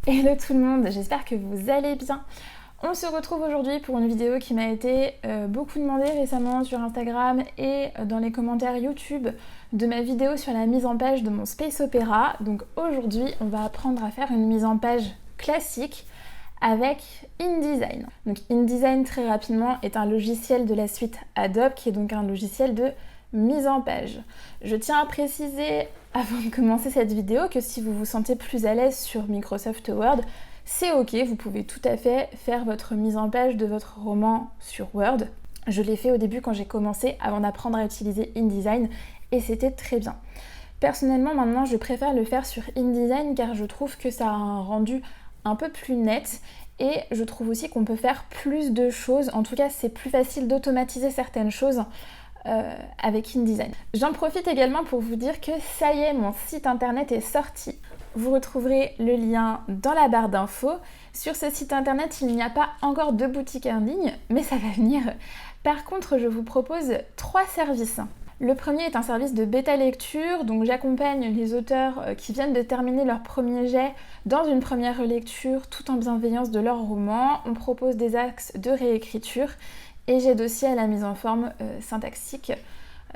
Hello tout le monde, j'espère que vous allez bien. On se retrouve aujourd'hui pour une vidéo qui m'a été beaucoup demandée récemment sur Instagram et dans les commentaires YouTube de ma vidéo sur la mise en page de mon Space Opera. Donc aujourd'hui, on va apprendre à faire une mise en page classique avec InDesign. Donc InDesign, très rapidement, est un logiciel de la suite Adobe qui est donc un logiciel de mise en page. Je tiens à préciser avant de commencer cette vidéo que si vous vous sentez plus à l'aise sur Microsoft Word, c'est ok, vous pouvez tout à fait faire votre mise en page de votre roman sur Word. Je l'ai fait au début quand j'ai commencé avant d'apprendre à utiliser InDesign et c'était très bien. Personnellement, maintenant, je préfère le faire sur InDesign car je trouve que ça a un rendu un peu plus net et je trouve aussi qu'on peut faire plus de choses. En tout cas, c'est plus facile d'automatiser certaines choses avec InDesign. J'en profite également pour vous dire que ça y est, mon site internet est sorti. Vous retrouverez le lien dans la barre d'infos. Sur ce site internet, il n'y a pas encore de boutique en ligne, mais ça va venir. Par contre, je vous propose 3 services. Le premier est un service de bêta lecture, donc j'accompagne les auteurs qui viennent de terminer leur premier jet dans une première lecture tout en bienveillance de leur roman. On propose des axes de réécriture et j'aide aussi à la mise en forme syntaxique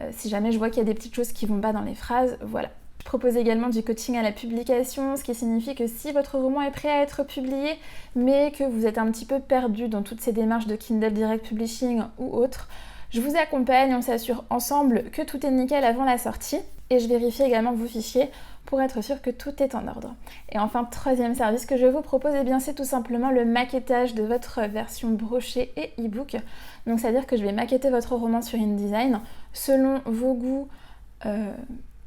si jamais je vois qu'il y a des petites choses qui vont pas dans les phrases, voilà. Je propose également du coaching à la publication, ce qui signifie que si votre roman est prêt à être publié, mais que vous êtes un petit peu perdu dans toutes ces démarches de Kindle Direct Publishing ou autres, je vous accompagne, on s'assure ensemble que tout est nickel avant la sortie et je vérifie également vos fichiers pour être sûr que tout est en ordre. Et enfin, troisième service que je vous propose, c'est tout simplement le maquettage de votre version brochée et e-book. Donc c'est-à-dire que je vais maqueter votre roman sur InDesign selon vos goûts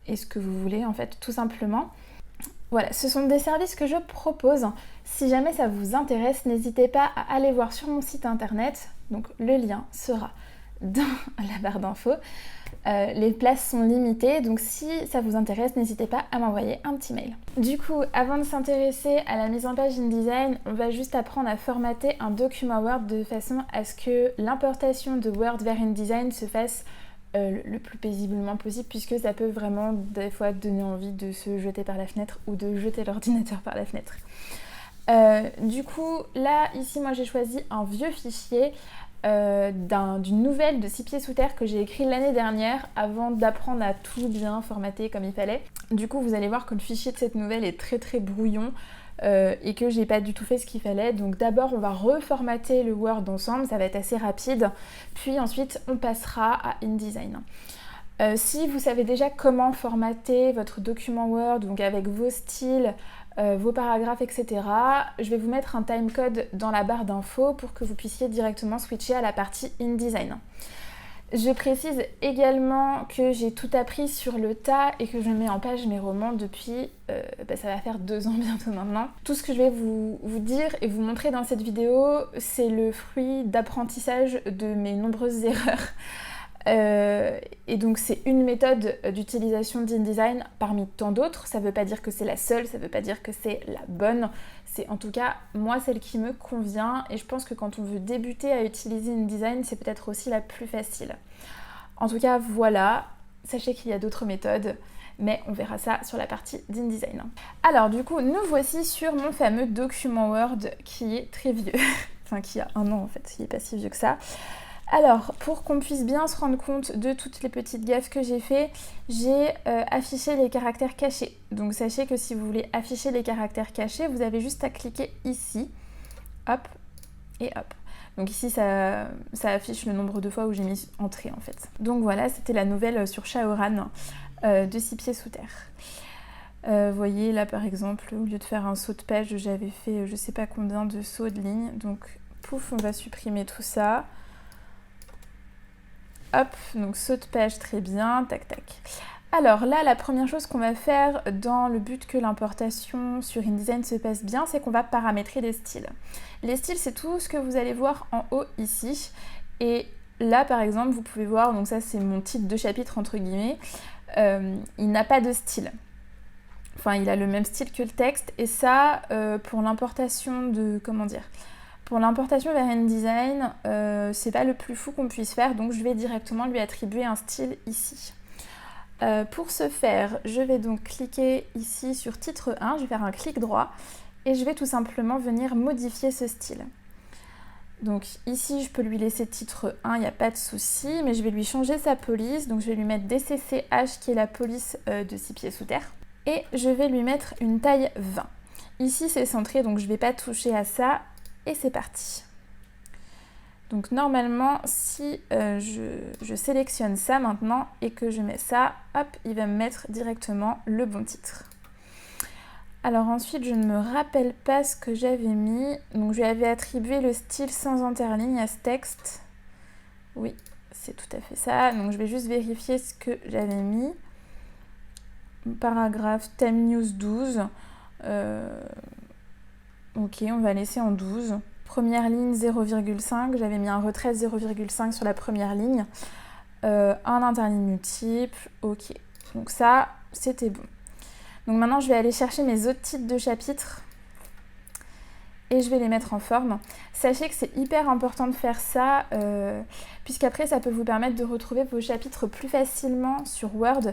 et ce que vous voulez en fait, tout simplement. Voilà, ce sont des services que je propose. Si jamais ça vous intéresse, n'hésitez pas à aller voir sur mon site internet. Donc le lien sera dans la barre d'infos. Les places sont limitées, donc si ça vous intéresse, n'hésitez pas à m'envoyer un petit mail. Du coup, avant de s'intéresser à la mise en page InDesign, on va juste apprendre à formater un document Word de façon à ce que l'importation de Word vers InDesign se fasse le plus paisiblement possible, puisque ça peut vraiment des fois donner envie de se jeter par la fenêtre ou de jeter l'ordinateur par la fenêtre. Du coup, là, ici, moi j'ai choisi un vieux fichier d'une nouvelle de 6 pieds sous terre que j'ai écrit l'année dernière avant d'apprendre à tout bien formater comme il fallait. Du coup, vous allez voir que le fichier de cette nouvelle est très très brouillon et que j'ai pas du tout fait ce qu'il fallait. Donc d'abord, on va reformater le Word ensemble, ça va être assez rapide. Puis ensuite, on passera à InDesign. Si vous savez déjà comment formater votre document Word, donc avec vos styles, vos paragraphes, etc., je vais vous mettre un timecode dans la barre d'infos pour que vous puissiez directement switcher à la partie InDesign. Je précise également que j'ai tout appris sur le tas et que je mets en page mes romans depuis, ça va faire 2 ans bientôt maintenant. Tout ce que je vais vous dire et vous montrer dans cette vidéo, c'est le fruit d'apprentissage de mes nombreuses erreurs. Et donc c'est une méthode d'utilisation d'InDesign parmi tant d'autres. Ça veut pas dire que c'est la seule, ça veut pas dire que c'est la bonne. C'est en tout cas moi celle qui me convient et je pense que quand on veut débuter à utiliser InDesign, c'est peut-être aussi la plus facile. En tout cas voilà, sachez qu'il y a d'autres méthodes, mais on verra ça sur la partie d'InDesign. Alors du coup, nous voici sur mon fameux document Word qui est très vieux, enfin qui a 1 an en fait, qui est pas si vieux que ça. Alors, pour qu'on puisse bien se rendre compte de toutes les petites gaffes que j'ai fait, j'ai affiché les caractères cachés. Donc sachez que si vous voulez afficher les caractères cachés, vous avez juste à cliquer ici, hop, et hop. Donc ici, ça affiche le nombre de fois où j'ai mis entrée en fait. Donc voilà, c'était la nouvelle sur Shaoran de 6 pieds sous terre. Vous voyez là par exemple, au lieu de faire un saut de page, j'avais fait je sais pas combien de sauts de ligne. Donc pouf, on va supprimer tout ça. Hop, donc saut de page, très bien, tac tac. Alors là, la première chose qu'on va faire dans le but que l'importation sur InDesign se passe bien, c'est qu'on va paramétrer les styles. Les styles, c'est tout ce que vous allez voir en haut ici. Et là, par exemple, vous pouvez voir, donc ça c'est mon titre de chapitre entre guillemets, il n'a pas de style. Enfin, il a le même style que le texte. Et ça, pour l'importation de, pour l'importation vers InDesign, c'est pas le plus fou qu'on puisse faire, donc je vais directement lui attribuer un style ici. Pour ce faire, je vais donc cliquer ici sur titre 1, je vais faire un clic droit et je vais tout simplement venir modifier ce style. Donc ici, je peux lui laisser titre 1, il n'y a pas de souci, mais je vais lui changer sa police. Donc je vais lui mettre DCCH, qui est la police de 6 pieds sous terre. Et je vais lui mettre une taille 20. Ici, c'est centré, donc je ne vais pas toucher à ça. Et c'est parti. Donc normalement, si je sélectionne ça maintenant et que je mets ça, hop, il va me mettre directement le bon titre. Alors ensuite, je ne me rappelle pas ce que j'avais mis. Donc je lui avais attribué le style sans interligne à ce texte. Oui, c'est tout à fait ça. Donc je vais juste vérifier ce que j'avais mis. Paragraphe Time News 12. Ok, on va laisser en 12. Première ligne 0,5. J'avais mis un retrait 0,5 sur la première ligne. Un interligne multiple. Ok, donc ça, c'était bon. Donc maintenant, je vais aller chercher mes autres titres de chapitres et je vais les mettre en forme. Sachez que c'est hyper important de faire ça, puisqu'après, ça peut vous permettre de retrouver vos chapitres plus facilement sur Word.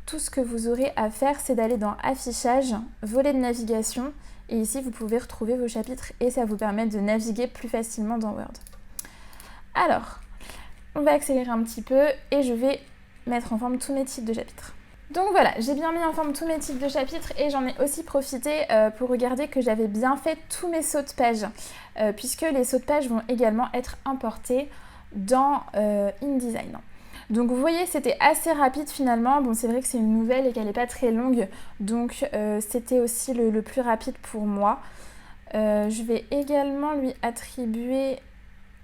Tout ce que vous aurez à faire, c'est d'aller dans Affichage, Volet de navigation, et ici, vous pouvez retrouver vos chapitres et ça vous permet de naviguer plus facilement dans Word. Alors, on va accélérer un petit peu et je vais mettre en forme tous mes titres de chapitres. Donc voilà, j'ai bien mis en forme tous mes titres de chapitres et j'en ai aussi profité pour regarder que j'avais bien fait tous mes sauts de page, puisque les sauts de page vont également être importés dans InDesign. Donc vous voyez, c'était assez rapide finalement. Bon, c'est vrai que c'est une nouvelle et qu'elle n'est pas très longue, donc c'était aussi le plus rapide pour moi. Je vais également lui attribuer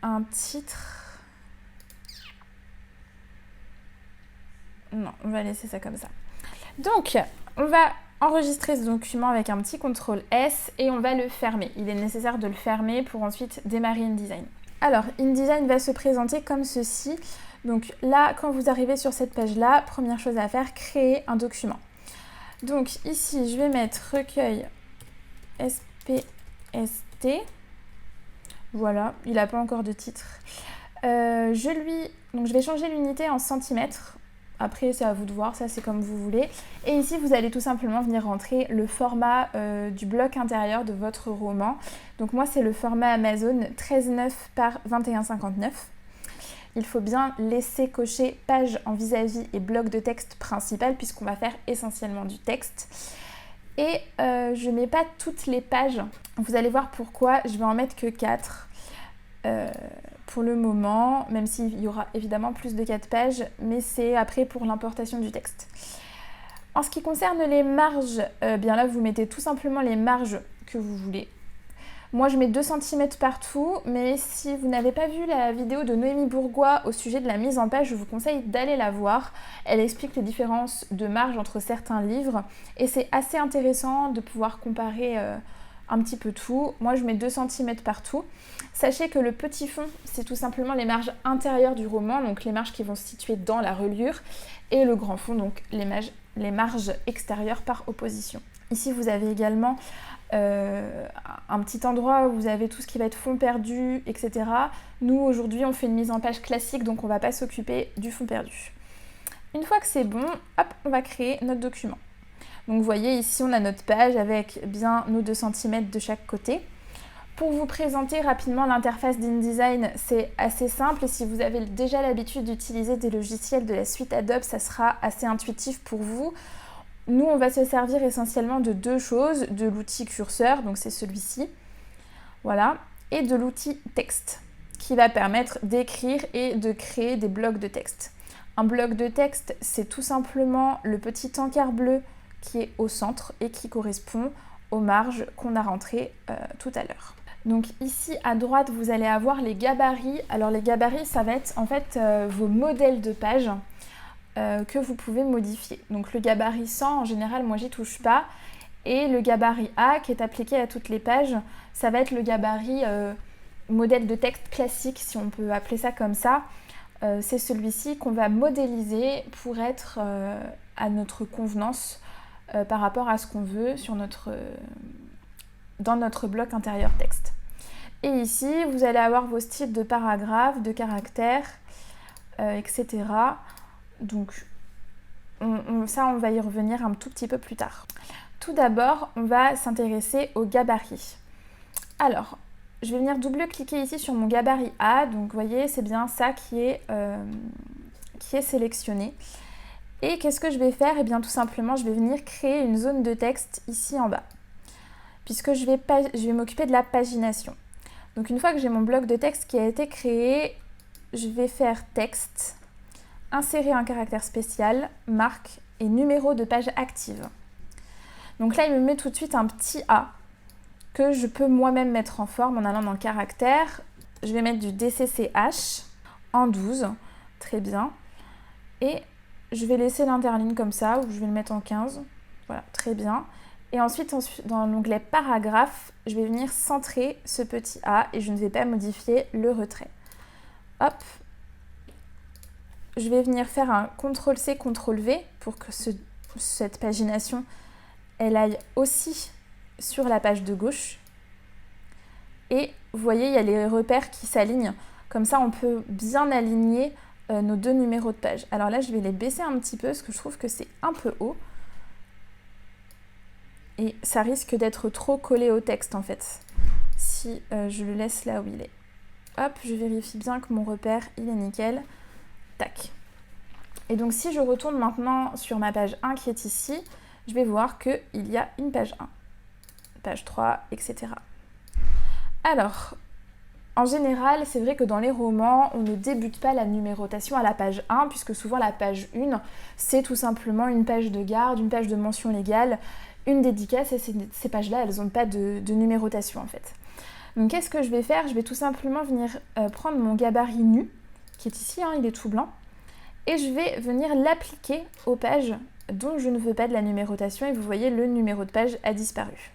un titre. Non, on va laisser ça comme ça. Donc, on va enregistrer ce document avec un petit CTRL S et on va le fermer. Il est nécessaire de le fermer pour ensuite démarrer InDesign. Alors, InDesign va se présenter comme ceci. Donc là, quand vous arrivez sur cette page-là, première chose à faire, créer un document. Donc ici, je vais mettre recueil SPST. Voilà, il n'a pas encore de titre. Donc je vais changer l'unité en centimètres. Après, c'est à vous de voir, ça c'est comme vous voulez. Et ici, vous allez tout simplement venir rentrer le format du bloc intérieur de votre roman. Donc moi, c'est le format Amazon 13,9 par 21,59. Il faut bien laisser cocher page en vis-à-vis et bloc de texte principal puisqu'on va faire essentiellement du texte. Et je ne mets pas toutes les pages. Vous allez voir pourquoi, je vais en mettre que 4. Pour le moment, même s'il y aura évidemment plus de 4 pages, mais c'est après pour l'importation du texte. En ce qui concerne les marges, bien là vous mettez tout simplement les marges que vous voulez. Moi je mets 2 cm partout, mais si vous n'avez pas vu la vidéo de Noémie Bourgois au sujet de la mise en page, je vous conseille d'aller la voir. Elle explique les différences de marge entre certains livres et c'est assez intéressant de pouvoir comparer un petit peu tout. Moi je mets 2 cm partout. Sachez que le petit fond, c'est tout simplement les marges intérieures du roman, donc les marges qui vont se situer dans la reliure, et le grand fond, donc les marges extérieures par opposition. Ici vous avez également un petit endroit où vous avez tout ce qui va être fond perdu, etc. Nous aujourd'hui on fait une mise en page classique, donc on ne va pas s'occuper du fond perdu. Une fois que c'est bon, hop, on va créer notre document. Donc vous voyez ici on a notre page avec bien nos 2 cm de chaque côté. Pour vous présenter rapidement l'interface d'InDesign, c'est assez simple et si vous avez déjà l'habitude d'utiliser des logiciels de la suite Adobe, ça sera assez intuitif pour vous. Nous, on va se servir essentiellement de 2 choses, de l'outil curseur, donc c'est celui-ci, voilà, et de l'outil texte, qui va permettre d'écrire et de créer des blocs de texte. Un bloc de texte, c'est tout simplement le petit encart bleu qui est au centre et qui correspond aux marges qu'on a rentrées tout à l'heure. Donc ici à droite, vous allez avoir les gabarits. Alors les gabarits, ça va être en fait vos modèles de pages que vous pouvez modifier. Donc le gabarit 100, en général, moi j'y touche pas. Et le gabarit A, qui est appliqué à toutes les pages, ça va être le gabarit modèle de texte classique, si on peut appeler ça comme ça. C'est celui-ci qu'on va modéliser pour être à notre convenance par rapport à ce qu'on veut sur dans notre bloc intérieur texte. Et ici, vous allez avoir vos styles de paragraphes, de caractères, etc. Donc ça, on va y revenir un tout petit peu plus tard. Tout d'abord, on va s'intéresser au gabarit. Alors, je vais venir double-cliquer ici sur mon gabarit A. Donc, vous voyez, c'est bien ça qui est sélectionné. Et qu'est-ce que je vais faire? Eh bien, tout simplement, je vais venir créer une zone de texte ici en bas, puisque je vais m'occuper de la pagination. Donc, une fois que j'ai mon bloc de texte qui a été créé, je vais faire texte, insérer un caractère spécial, marque et numéro de page active. Donc là, il me met tout de suite un petit A que je peux moi-même mettre en forme en allant dans caractère. Je vais mettre du DCCH en 12, très bien. Et je vais laisser l'interligne comme ça, ou je vais le mettre en 15. Voilà, très bien. Et ensuite, dans l'onglet paragraphe, je vais venir centrer ce petit A et je ne vais pas modifier le retrait. Hop. Je vais venir faire un CTRL-C, CTRL-V pour que cette pagination, elle aille aussi sur la page de gauche. Et vous voyez, il y a les repères qui s'alignent. Comme ça, on peut bien aligner nos deux numéros de page. Alors là, je vais les baisser un petit peu parce que je trouve que c'est un peu haut. Et ça risque d'être trop collé au texte en fait, si je le laisse là où il est. Hop, je vérifie bien que mon repère, il est nickel. Tac. Et donc si je retourne maintenant sur ma page 1 qui est ici, je vais voir qu'il y a une page 1, page 3, etc. Alors, en général, c'est vrai que dans les romans, on ne débute pas la numérotation à la page 1, puisque souvent la page 1, c'est tout simplement une page de garde, une page de mention légale, une dédicace, et ces pages-là, elles n'ont pas de numérotation en fait. Donc qu'est-ce que je vais faire? Je vais tout simplement venir prendre mon gabarit nu, qui est ici, hein, il est tout blanc, et je vais venir l'appliquer aux pages dont je ne veux pas de la numérotation, et vous voyez, le numéro de page a disparu.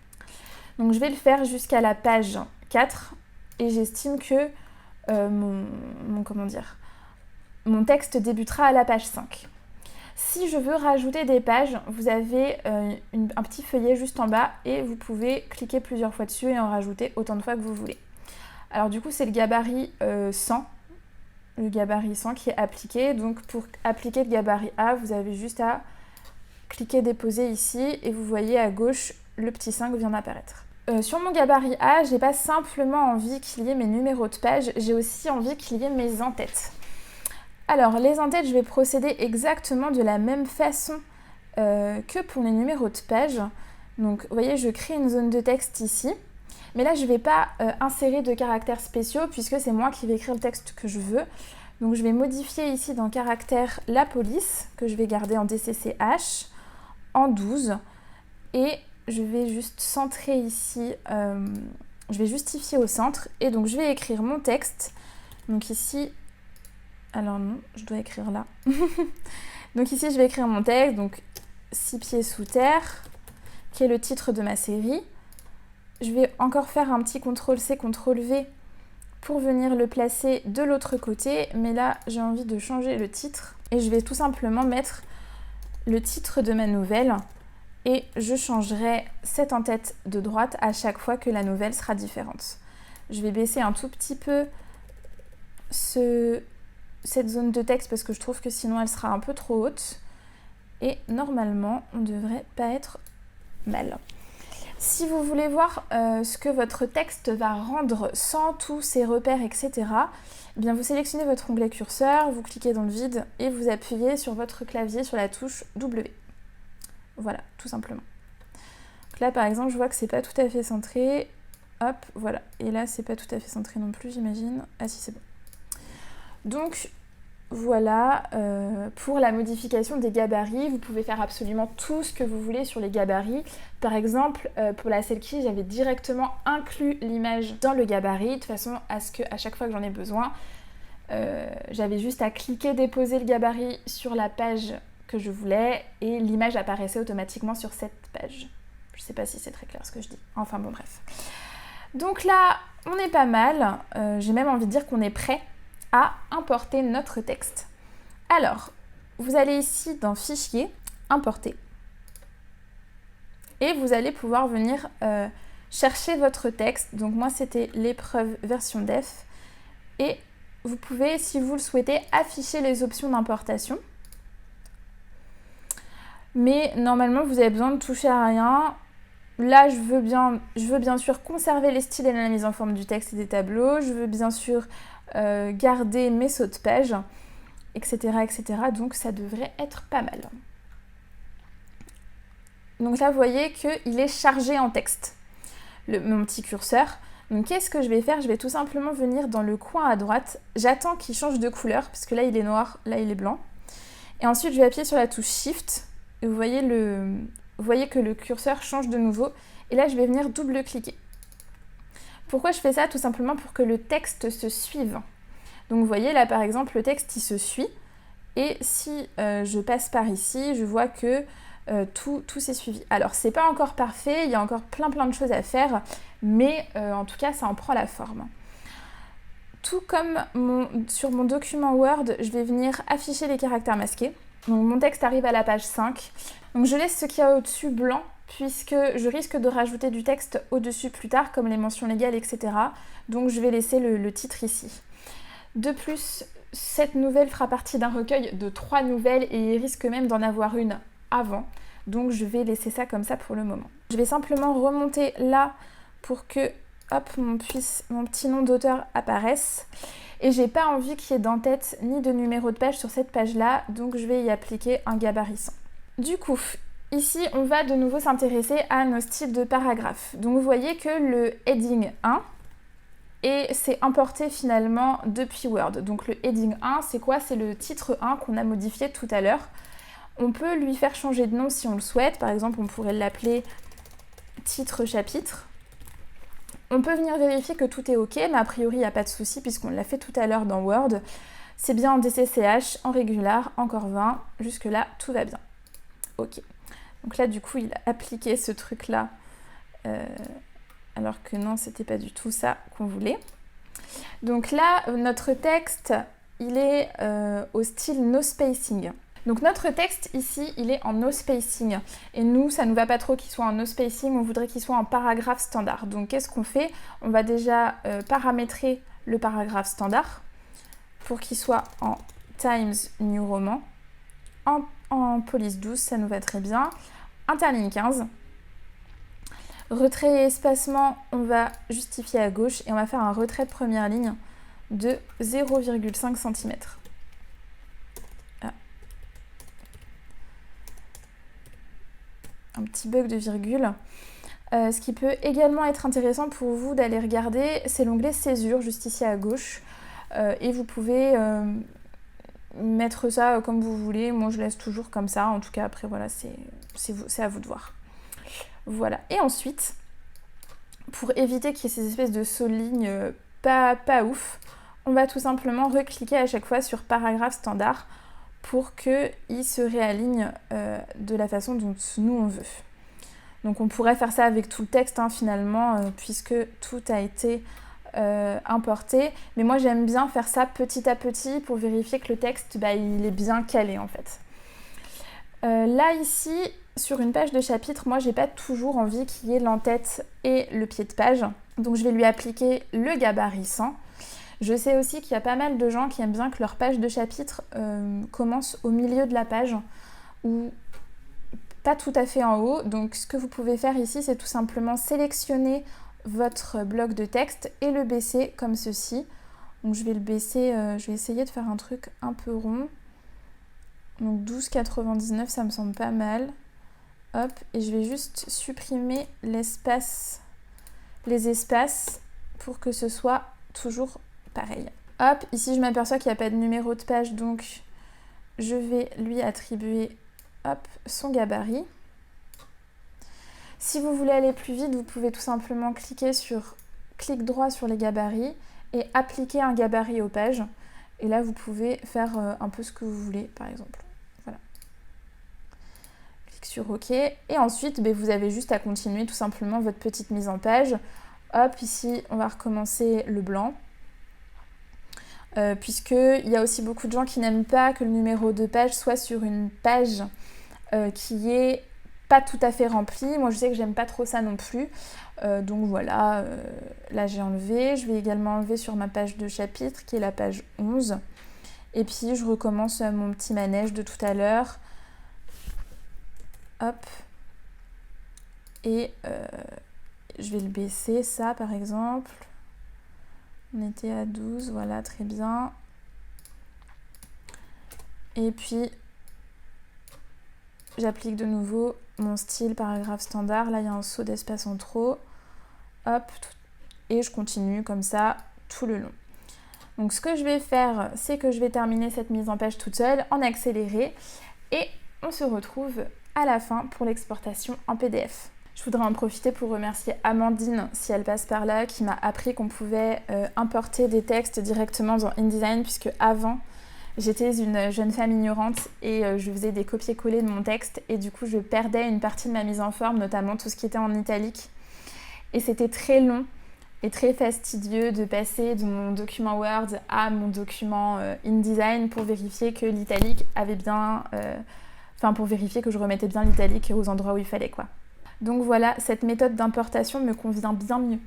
Donc je vais le faire jusqu'à la page 4, et j'estime que mon texte débutera à la page 5. Si je veux rajouter des pages, vous avez un petit feuillet juste en bas et vous pouvez cliquer plusieurs fois dessus et en rajouter autant de fois que vous voulez. Alors du coup, c'est le gabarit 100, le gabarit 100 qui est appliqué. Donc pour appliquer le gabarit A, vous avez juste à cliquer déposer ici et vous voyez à gauche, le petit 5 vient d'apparaître. Sur mon gabarit A, j'ai pas simplement envie qu'il y ait mes numéros de page, j'ai aussi envie qu'il y ait mes en-têtes. Alors, les en-têtes, je vais procéder exactement de la même façon que pour les numéros de page. Donc, vous voyez, je crée une zone de texte ici. Mais là, je ne vais pas insérer de caractères spéciaux puisque c'est moi qui vais écrire le texte que je veux. Donc, je vais modifier ici dans caractère la police, que je vais garder en DCCH, en 12. Et je vais juste centrer ici, je vais justifier au centre. Et donc, je vais écrire mon texte. Donc ici... Alors non, je dois écrire là. Donc ici, je vais écrire mon texte, donc 6 pieds sous terre, qui est le titre de ma série. Je vais encore faire un petit CTRL-C, CTRL-V pour venir le placer de l'autre côté. Mais là, j'ai envie de changer le titre. Et je vais tout simplement mettre le titre de ma nouvelle. Et je changerai cette en-tête de droite à chaque fois que la nouvelle sera différente. Je vais baisser un tout petit peu cette zone de texte parce que je trouve que sinon elle sera un peu trop haute et normalement on ne devrait pas être mal. Si vous voulez voir ce que votre texte va rendre sans tous ces repères, etc., eh bien vous sélectionnez votre onglet curseur, vous cliquez dans le vide et vous appuyez sur votre clavier sur la touche W. Voilà, tout simplement. Donc là par exemple je vois que c'est pas tout à fait centré, hop, voilà, et là c'est pas tout à fait centré non plus j'imagine, ah si c'est bon. Donc voilà, pour la modification des gabarits, vous pouvez faire absolument tout ce que vous voulez sur les gabarits. Par exemple, pour la selfie, j'avais directement inclus l'image dans le gabarit, de façon à ce qu'à chaque fois que j'en ai besoin, j'avais juste à cliquer, déposer le gabarit sur la page que je voulais et l'image apparaissait automatiquement sur cette page. Je sais pas si c'est très clair ce que je dis. Enfin bon, bref. Donc là, on est pas mal. J'ai même envie de dire qu'on est prêt à importer notre texte. Alors, vous allez ici dans Fichier, Importer. Et vous allez pouvoir venir chercher votre texte. Donc moi, c'était l'épreuve version def. Et vous pouvez, si vous le souhaitez, afficher les options d'importation. Mais normalement, vous avez besoin de toucher à rien. Là, je veux bien sûr conserver les styles et la mise en forme du texte et des tableaux. Je veux bien sûr garder mes sauts de page, etc., etc. Donc ça devrait être pas mal. Donc là, vous voyez qu'il est chargé en texte, mon petit curseur. Donc qu'est-ce que je vais faire? Je vais tout simplement venir dans le coin à droite. J'attends qu'il change de couleur, parce que là, il est noir, là, il est blanc. Et ensuite, je vais appuyer sur la touche Shift. Et vous voyez que le curseur change de nouveau. Et là, je vais venir double-cliquer. Pourquoi je fais ça? Tout simplement pour que le texte se suive. Donc vous voyez, là, par exemple, le texte, il se suit. Et si je passe par ici, je vois que tout s'est suivi. Alors, c'est pas encore parfait, il y a encore plein de choses à faire, mais en tout cas, ça en prend la forme. Tout comme sur mon document Word, je vais venir afficher les caractères masqués. Donc mon texte arrive à la page 5. Donc je laisse ce qu'il y a au-dessus blanc, puisque je risque de rajouter du texte au-dessus plus tard, comme les mentions légales, etc. Donc je vais laisser le titre ici. De plus, cette nouvelle fera partie d'un recueil de 3 nouvelles et il risque même d'en avoir une avant. Donc je vais laisser ça comme ça pour le moment. Je vais simplement remonter là pour que mon petit nom d'auteur apparaisse. Et j'ai pas envie qu'il y ait d'en-tête ni de numéro de page sur cette page-là, donc je vais y appliquer un gabarit 100. Du coup, ici, on va de nouveau s'intéresser à nos styles de paragraphes. Donc vous voyez que le heading 1, c'est importé finalement depuis Word. Donc le heading 1, c'est quoi? C'est le titre 1 qu'on a modifié tout à l'heure. On peut lui faire changer de nom si on le souhaite. Par exemple, on pourrait l'appeler titre chapitre. On peut venir vérifier que tout est OK, mais a priori, il n'y a pas de souci puisqu'on l'a fait tout à l'heure dans Word. C'est bien en DCCH, en régular, encore 20. Jusque-là, tout va bien. OK. Donc là, du coup, il a appliqué ce truc-là, alors que non, c'était pas du tout ça qu'on voulait. Donc là, notre texte, il est au style no spacing. Donc notre texte ici, il est en no spacing. Et nous, ça ne nous va pas trop qu'il soit en no spacing, on voudrait qu'il soit en paragraphe standard. Donc qu'est-ce qu'on fait? On va déjà paramétrer le paragraphe standard pour qu'il soit en Times New Roman. En police 12, ça nous va très bien. Interligne 15. Retrait et espacement, on va justifier à gauche et on va faire un retrait de première ligne de 0,5 cm. Un petit bug de virgule. Ce qui peut également être intéressant pour vous d'aller regarder, c'est l'onglet césure, juste ici à gauche. Et vous pouvez mettre ça comme vous voulez. Moi, je laisse toujours comme ça. En tout cas, après, voilà, c'est à vous de voir. Voilà. Et ensuite, pour éviter qu'il y ait ces espèces de sauts-lignes pas ouf, on va tout simplement recliquer à chaque fois sur paragraphe standard pour qu'il se réaligne de la façon dont nous on veut. Donc on pourrait faire ça avec tout le texte finalement, puisque tout a été importé. Mais moi j'aime bien faire ça petit à petit pour vérifier que le texte il est bien calé en fait. Là ici, sur une page de chapitre, moi j'ai pas toujours envie qu'il y ait l'en-tête et le pied de page. Donc je vais lui appliquer le gabarit 100. Je sais aussi qu'il y a pas mal de gens qui aiment bien que leur page de chapitre commence au milieu de la page ou pas tout à fait en haut. Donc ce que vous pouvez faire ici, c'est tout simplement sélectionner votre bloc de texte et le baisser comme ceci. Donc je vais le baisser, je vais essayer de faire un truc un peu rond. Donc 12,99, ça me semble pas mal. Hop, et je vais juste supprimer les espaces pour que ce soit toujours pareil. Hop, ici je m'aperçois qu'il n'y a pas de numéro de page, donc je vais lui attribuer son gabarit. Si vous voulez aller plus vite, vous pouvez tout simplement clic droit sur les gabarits et appliquer un gabarit aux pages. Et là, vous pouvez faire un peu ce que vous voulez, par exemple. Voilà. Clic sur OK. Et ensuite, vous avez juste à continuer tout simplement votre petite mise en page. Hop, ici, on va recommencer le blanc. Puisqu'il y a aussi beaucoup de gens qui n'aiment pas que le numéro de page soit sur une page qui est pas tout à fait remplie. Moi, je sais que j'aime pas trop ça non plus. Donc voilà, là j'ai enlevé. Je vais également enlever sur ma page de chapitre qui est la page 11. Et puis je recommence mon petit manège de tout à l'heure. hop, et je vais le baisser, ça par exemple. On était à 12, voilà, très bien. Et puis, j'applique de nouveau mon style paragraphe standard. Là, il y a un saut d'espace en trop. Hop, et je continue comme ça tout le long. Donc, ce que je vais faire, c'est que je vais terminer cette mise en page toute seule en accéléré. Et on se retrouve à la fin pour l'exportation en PDF. Je voudrais en profiter pour remercier Amandine, si elle passe par là, qui m'a appris qu'on pouvait importer des textes directement dans InDesign, puisque avant, j'étais une jeune femme ignorante et je faisais des copier-coller de mon texte et du coup, je perdais une partie de ma mise en forme, notamment tout ce qui était en italique. Et c'était très long et très fastidieux de passer de mon document Word à mon document InDesign pour vérifier que l'italique avait bien... pour vérifier que je remettais bien l'italique aux endroits où il fallait, quoi. Donc voilà, cette méthode d'importation me convient bien mieux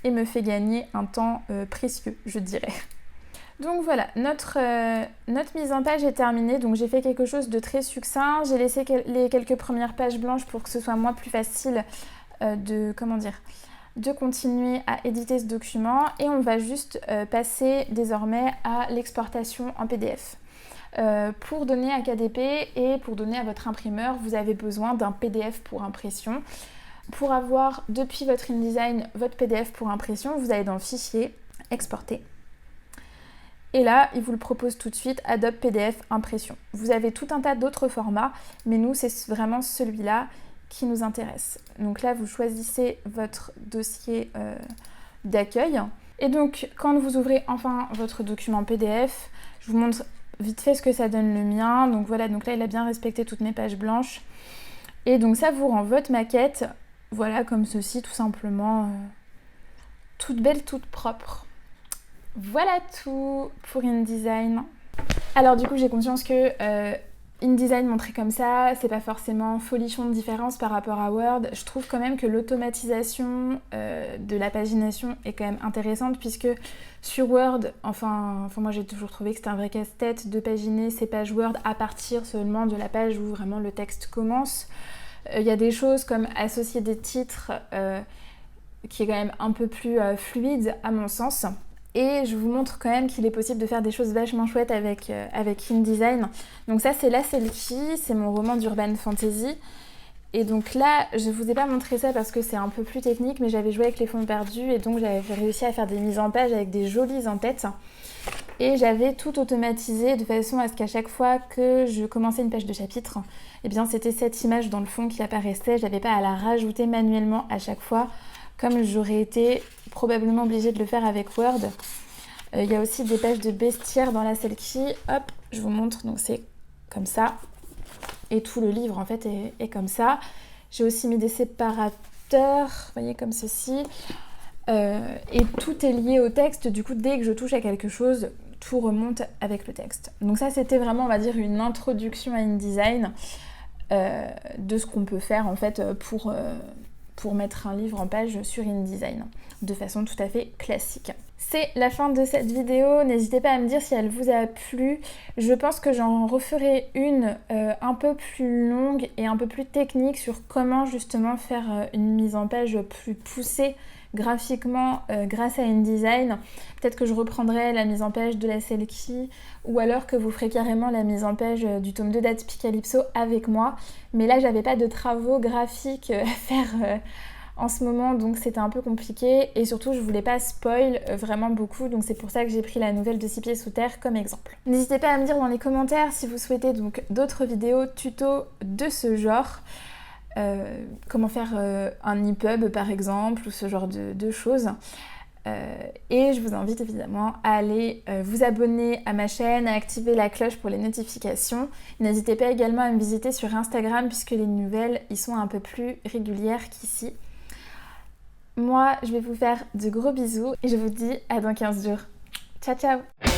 et me fait gagner un temps précieux, je dirais. Donc voilà, notre mise en page est terminée. Donc j'ai fait quelque chose de très succinct. J'ai laissé les quelques premières pages blanches pour que ce soit moins plus facile de continuer à éditer ce document. Et on va juste passer désormais à l'exportation en PDF. Pour donner à KDP et pour donner à votre imprimeur, vous avez besoin d'un PDF pour impression. Pour avoir depuis votre InDesign votre PDF pour impression, vous allez dans Fichier, Exporter. Et là, il vous le propose tout de suite, Adobe PDF Impression. Vous avez tout un tas d'autres formats, mais nous, c'est vraiment celui-là qui nous intéresse. Donc là, vous choisissez votre dossier d'accueil. Et donc, quand vous ouvrez enfin votre document PDF, je vous montre vite fait ce que ça donne le mien. Donc voilà, donc là, il a bien respecté toutes mes pages blanches. Et donc ça vous rend votre maquette, voilà, comme ceci, tout simplement, toute belle, toute propre. Voilà tout pour InDesign. Alors du coup j'ai conscience que InDesign montré comme ça, c'est pas forcément folichon de différence par rapport à Word. Je trouve quand même que l'automatisation de la pagination est quand même intéressante puisque sur Word, enfin moi j'ai toujours trouvé que c'était un vrai casse-tête de paginer ces pages Word à partir seulement de la page où vraiment le texte commence. Il y a des choses comme associer des titres qui est quand même un peu plus fluide à mon sens. Et je vous montre quand même qu'il est possible de faire des choses vachement chouettes avec InDesign. Donc ça c'est La Selkie, c'est mon roman d'urban fantasy. Et donc là, je vous ai pas montré ça parce que c'est un peu plus technique, mais j'avais joué avec les fonds perdus et donc j'avais réussi à faire des mises en page avec des jolies en-têtes. Et j'avais tout automatisé de façon à ce qu'à chaque fois que je commençais une page de chapitre, eh bien c'était cette image dans le fond qui apparaissait. Je n'avais pas à la rajouter manuellement à chaque fois, comme j'aurais été probablement obligée de le faire avec Word. Il y a aussi des pages de bestiaire dans La Selkie. Hop, je vous montre, donc c'est comme ça. Et tout le livre en fait est comme ça. J'ai aussi mis des séparateurs, vous voyez, comme ceci. Et tout est lié au texte, du coup dès que je touche à quelque chose, tout remonte avec le texte. Donc ça c'était vraiment, on va dire, une introduction à InDesign de ce qu'on peut faire en fait pour mettre un livre en page sur InDesign de façon tout à fait classique. C'est la fin de cette vidéo, n'hésitez pas à me dire si elle vous a plu. Je pense que j'en referai une un peu plus longue et un peu plus technique sur comment justement faire une mise en page plus poussée graphiquement grâce à InDesign. Peut-être que je reprendrai la mise en page de La Selkie ou alors que vous ferez carrément la mise en page du tome 2 d'Atypicalypso avec moi. Mais là, j'avais pas de travaux graphiques à faire en ce moment, donc c'était un peu compliqué et surtout je voulais pas spoil vraiment beaucoup, donc c'est pour ça que j'ai pris la nouvelle de 6 pieds sous terre comme exemple. N'hésitez pas à me dire dans les commentaires si vous souhaitez donc d'autres vidéos tuto de ce genre. Comment faire un EPUB par exemple ou ce genre de choses. Et je vous invite évidemment à aller vous abonner à ma chaîne, à activer la cloche pour les notifications. N'hésitez pas également à me visiter sur Instagram puisque les nouvelles y sont un peu plus régulières qu'ici. Moi, je vais vous faire de gros bisous et je vous dis à dans 15 jours. Ciao ciao!